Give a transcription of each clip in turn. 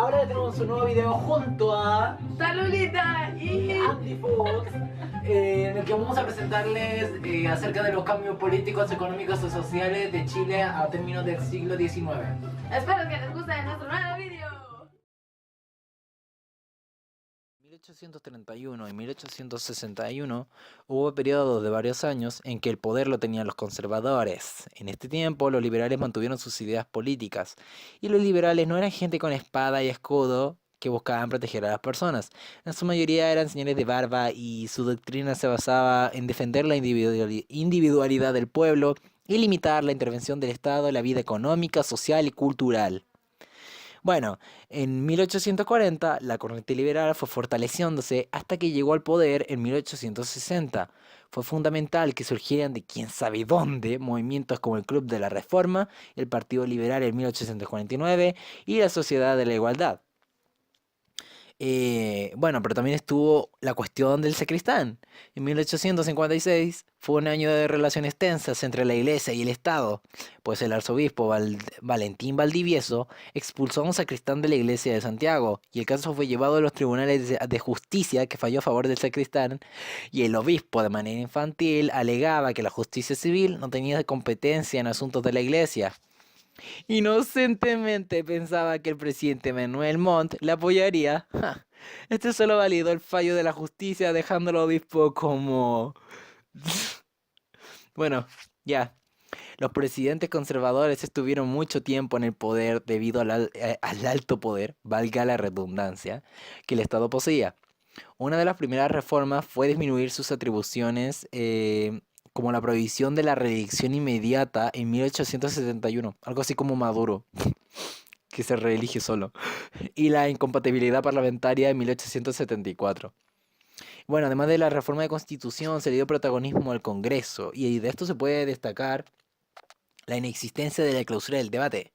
ahora tenemos un nuevo video junto a Saludita y Andy Fox, en el que vamos a presentarles acerca de los cambios políticos, económicos y sociales de Chile a términos del siglo XIX. espero que les guste nuestro nuevo video. 1831 y 1861 hubo periodos de varios años en que el poder lo tenían los conservadores. En este tiempo los liberales mantuvieron sus ideas políticas y los liberales no eran gente con espada y escudo que buscaban proteger a las personas. En su mayoría eran señores de barba y su doctrina se basaba en defender la individualidad del pueblo y limitar la intervención del Estado en la vida económica, social y cultural. Bueno, en 1840 la corriente liberal fue fortaleciéndose hasta que llegó al poder en 1860. Fue fundamental que surgieran de quién sabe dónde movimientos como el Club de la Reforma, el Partido Liberal en 1849 y la Sociedad de la Igualdad. Bueno, pero también estuvo la cuestión del sacristán. En 1856 fue un año de relaciones tensas entre la iglesia y el Estado, pues el arzobispo Valentín Valdivieso expulsó a un sacristán de la iglesia de Santiago, y el caso fue llevado a los tribunales de justicia, que falló a favor del sacristán, y el obispo de manera infantil alegaba que la justicia civil no tenía competencia en asuntos de la iglesia. Inocentemente pensaba que el presidente Manuel Montt le apoyaría. Ja, este solo validó el fallo de la justicia, dejándolo obispo como... Bueno, ya. Los presidentes conservadores estuvieron mucho tiempo en el poder debido al alto poder, valga la redundancia, que el Estado poseía. Una de las primeras reformas fue disminuir sus atribuciones, como la prohibición de la reelección inmediata en 1871, algo así como Maduro, que se reelige solo, y la incompatibilidad parlamentaria en 1874. Bueno, además de la reforma de constitución, se le dio protagonismo al Congreso, y de esto se puede destacar la inexistencia de la clausura del debate.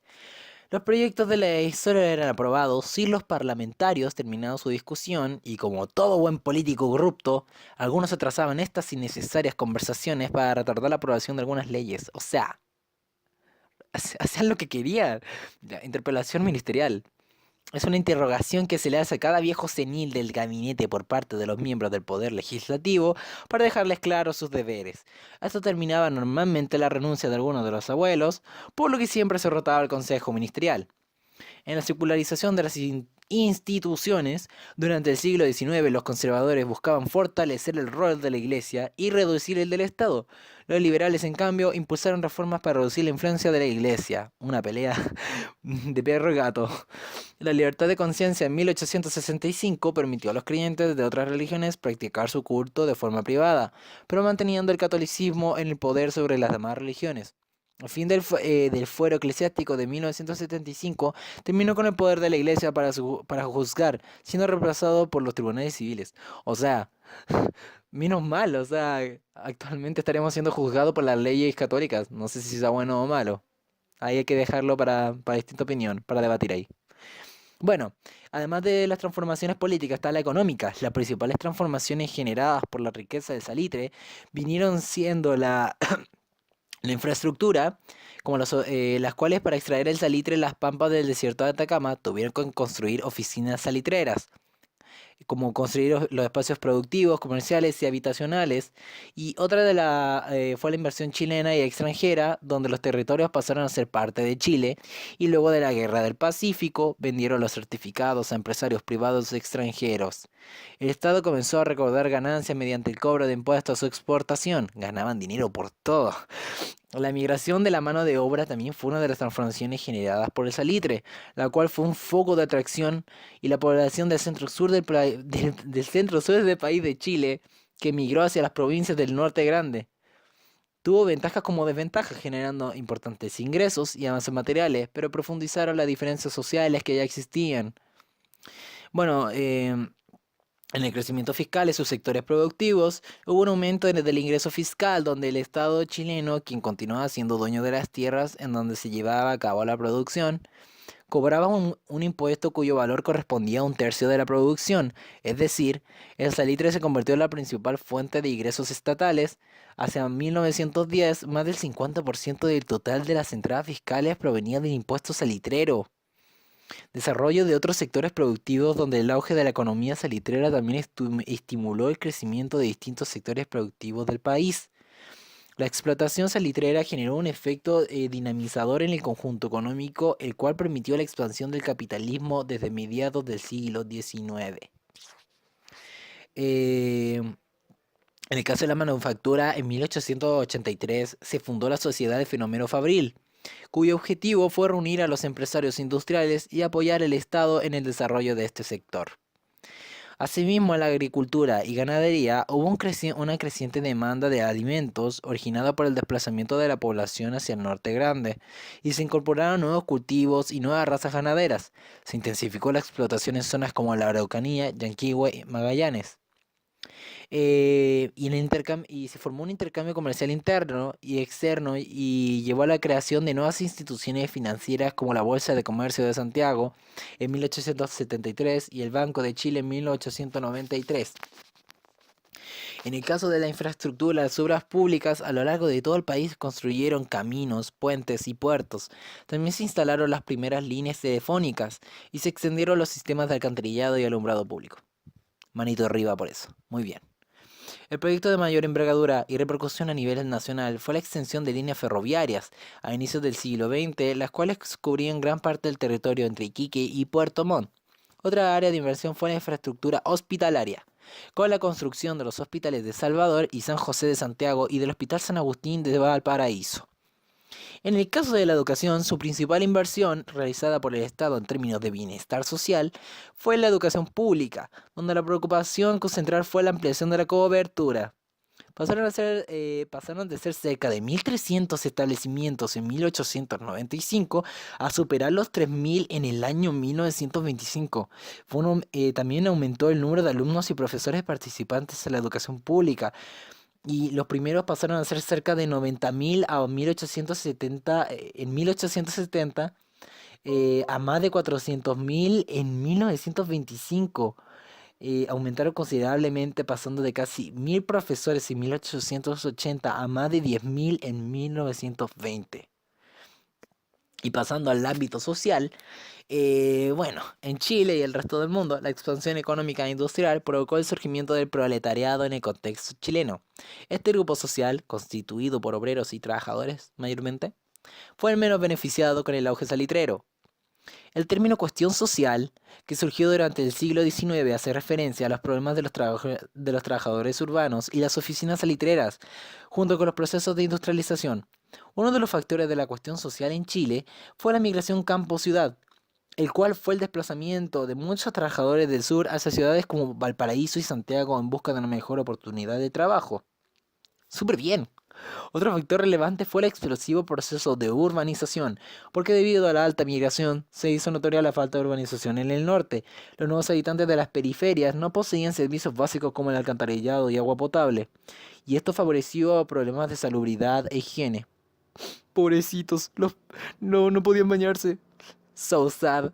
Los proyectos de ley solo eran aprobados si los parlamentarios terminaban su discusión, y como todo buen político corrupto, algunos atrasaban estas innecesarias conversaciones para retardar la aprobación de algunas leyes. O sea, hacían lo que querían. La interpelación ministerial es una interrogación que se le hace a cada viejo senil del gabinete por parte de los miembros del Poder Legislativo para dejarles claros sus deberes. Esto terminaba normalmente la renuncia de algunos de los abuelos, por lo que siempre se rotaba el Consejo Ministerial. En la secularización de las instituciones, durante el siglo XIX los conservadores buscaban fortalecer el rol de la Iglesia y reducir el del Estado. Los liberales, en cambio, impulsaron reformas para reducir la influencia de la Iglesia. Una pelea de perro y gato. La libertad de conciencia en 1865 permitió a los creyentes de otras religiones practicar su culto de forma privada, pero manteniendo el catolicismo en el poder sobre las demás religiones. El fin del fuero eclesiástico de 1975 terminó con el poder de la iglesia para juzgar, siendo reemplazado por los tribunales civiles. O sea, menos mal, o sea, actualmente estaremos siendo juzgados por las leyes católicas. No sé si sea bueno o malo. Ahí hay que dejarlo para distinta opinión, para debatir ahí. Bueno, además de las transformaciones políticas, está la económica. Las principales transformaciones generadas por la riqueza del salitre vinieron siendo la infraestructura, como las cuales para extraer el salitre en las pampas del desierto de Atacama tuvieron que construir oficinas salitreras, como construir los espacios productivos, comerciales y habitacionales. Y otra fue la inversión chilena y extranjera, donde los territorios pasaron a ser parte de Chile, y luego de la Guerra del Pacífico vendieron los certificados a empresarios privados extranjeros. El Estado comenzó a recaudar ganancias mediante el cobro de impuestos a su exportación. Ganaban dinero por todo. La migración de la mano de obra también fue una de las transformaciones generadas por el salitre, la cual fue un foco de atracción, y la población del centro-sur del centro-sur del país de Chile, que migró hacia las provincias del norte grande, tuvo ventajas como desventajas, generando importantes ingresos y avances materiales, pero profundizaron las diferencias sociales que ya existían. Bueno, en el crecimiento fiscal y sus sectores productivos, hubo un aumento del ingreso fiscal, donde el Estado chileno, quien continuaba siendo dueño de las tierras en donde se llevaba a cabo la producción, cobraba un impuesto cuyo valor correspondía a un tercio de la producción. Es decir, el salitre se convirtió en la principal fuente de ingresos estatales. Hacia 1910, más del 50% del total de las entradas fiscales provenía del impuesto salitrero. Desarrollo de otros sectores productivos donde el auge de la economía salitrera también estimuló el crecimiento de distintos sectores productivos del país. La explotación salitrera generó un efecto dinamizador en el conjunto económico, el cual permitió la expansión del capitalismo desde mediados del siglo XIX. Eh, en el caso de la manufactura, en 1883 se fundó la Sociedad de Fenómeno Fabril, cuyo objetivo fue reunir a los empresarios industriales y apoyar al Estado en el desarrollo de este sector. Asimismo, en la agricultura y ganadería hubo una creciente demanda de alimentos originada por el desplazamiento de la población hacia el norte grande, y se incorporaron nuevos cultivos y nuevas razas ganaderas. Se intensificó la explotación en zonas como la Araucanía, Yanquihue y Magallanes. Y se formó un intercambio comercial interno y externo y llevó a la creación de nuevas instituciones financieras como la Bolsa de Comercio de Santiago en 1873 y el Banco de Chile en 1893. En el caso de la infraestructura, las obras públicas a lo largo de todo el país construyeron caminos, puentes y puertos. También se instalaron las primeras líneas telefónicas y se extendieron los sistemas de alcantarillado y alumbrado público. Manito arriba por eso. Muy bien. El proyecto de mayor envergadura y repercusión a nivel nacional fue la extensión de líneas ferroviarias a inicios del siglo XX, las cuales cubrían gran parte del territorio entre Iquique y Puerto Montt. Otra área de inversión fue la infraestructura hospitalaria, con la construcción de los hospitales de Salvador y San José de Santiago y del Hospital San Agustín de Valparaíso. En el caso de la educación, su principal inversión, realizada por el Estado en términos de bienestar social, fue la educación pública, donde la preocupación central fue la ampliación de la cobertura. Pasaron de ser cerca de 1.300 establecimientos en 1895 a superar los 3.000 en el año 1925. También aumentó el número de alumnos y profesores participantes en la educación pública, y los primeros pasaron a ser cerca de 90.000 en 1870, a más de 400.000 en 1925. Aumentaron considerablemente, pasando de casi 1.000 profesores en 1880 a más de 10.000 en 1920. Y pasando al ámbito social, en Chile y el resto del mundo, la expansión económica e industrial provocó el surgimiento del proletariado en el contexto chileno. Este grupo social, constituido por obreros y trabajadores mayormente, fue el menos beneficiado con el auge salitrero. El término cuestión social, que surgió durante el siglo XIX, hace referencia a los problemas de los trabajadores urbanos y las oficinas salitreras, junto con los procesos de industrialización. Uno de los factores de la cuestión social en Chile fue la migración campo-ciudad, el cual fue el desplazamiento de muchos trabajadores del sur hacia ciudades como Valparaíso y Santiago en busca de una mejor oportunidad de trabajo. ¡Súper bien! Otro factor relevante fue el explosivo proceso de urbanización, porque debido a la alta migración se hizo notoria la falta de urbanización en el norte. Los nuevos habitantes de las periferias no poseían servicios básicos como el alcantarillado y agua potable, y esto favoreció problemas de salubridad e higiene. Pobrecitos, no podían bañarse. So sad.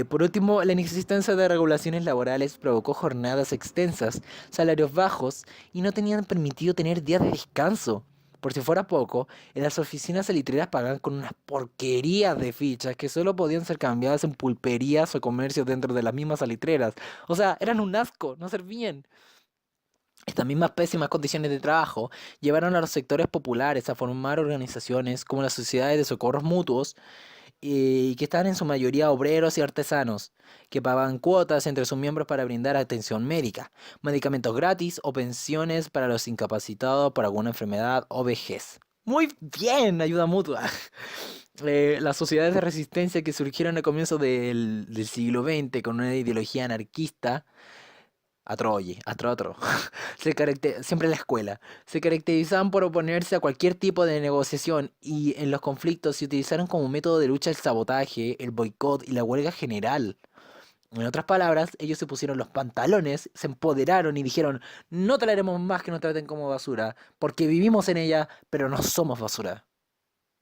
Por último, la inexistencia de regulaciones laborales provocó jornadas extensas, salarios bajos y no tenían permitido tener días de descanso. Por si fuera poco, en las oficinas salitreras pagaban con unas porquerías de fichas que solo podían ser cambiadas en pulperías o comercios dentro de las mismas salitreras. O sea, eran un asco, no servían. Estas mismas pésimas condiciones de trabajo llevaron a los sectores populares a formar organizaciones como las sociedades de socorros mutuos, y que están en su mayoría obreros y artesanos, que pagaban cuotas entre sus miembros para brindar atención médica, medicamentos gratis o pensiones para los incapacitados por alguna enfermedad o vejez. Muy bien, ayuda mutua. Las sociedades de resistencia que surgieron a comienzos del siglo XX con una ideología anarquista, siempre en la escuela, se caracterizaban por oponerse a cualquier tipo de negociación, y en los conflictos se utilizaron como método de lucha el sabotaje, el boicot y la huelga general. En otras palabras, ellos se pusieron los pantalones, se empoderaron y dijeron: no toleremos más que nos traten como basura, porque vivimos en ella, pero no somos basura.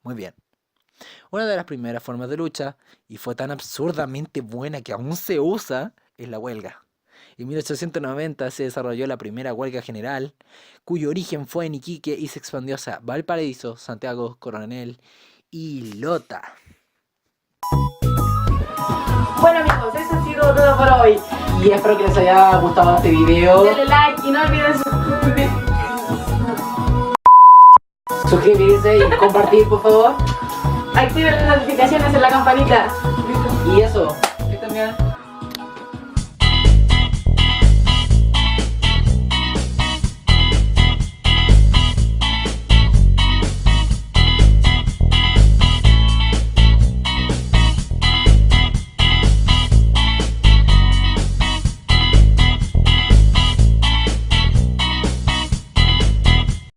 Muy bien. Una de las primeras formas de lucha, y fue tan absurdamente buena que aún se usa, es la huelga. En 1890 se desarrolló la primera huelga general, cuyo origen fue en Iquique y se expandió hacia Valparaíso, Santiago, Coronel y Lota. Bueno amigos, eso ha sido todo por hoy. Y espero que les haya gustado este video. Denle like y no olviden Suscribirse y compartir, por favor. activen las notificaciones en la campanita. Y eso. Que estén bien.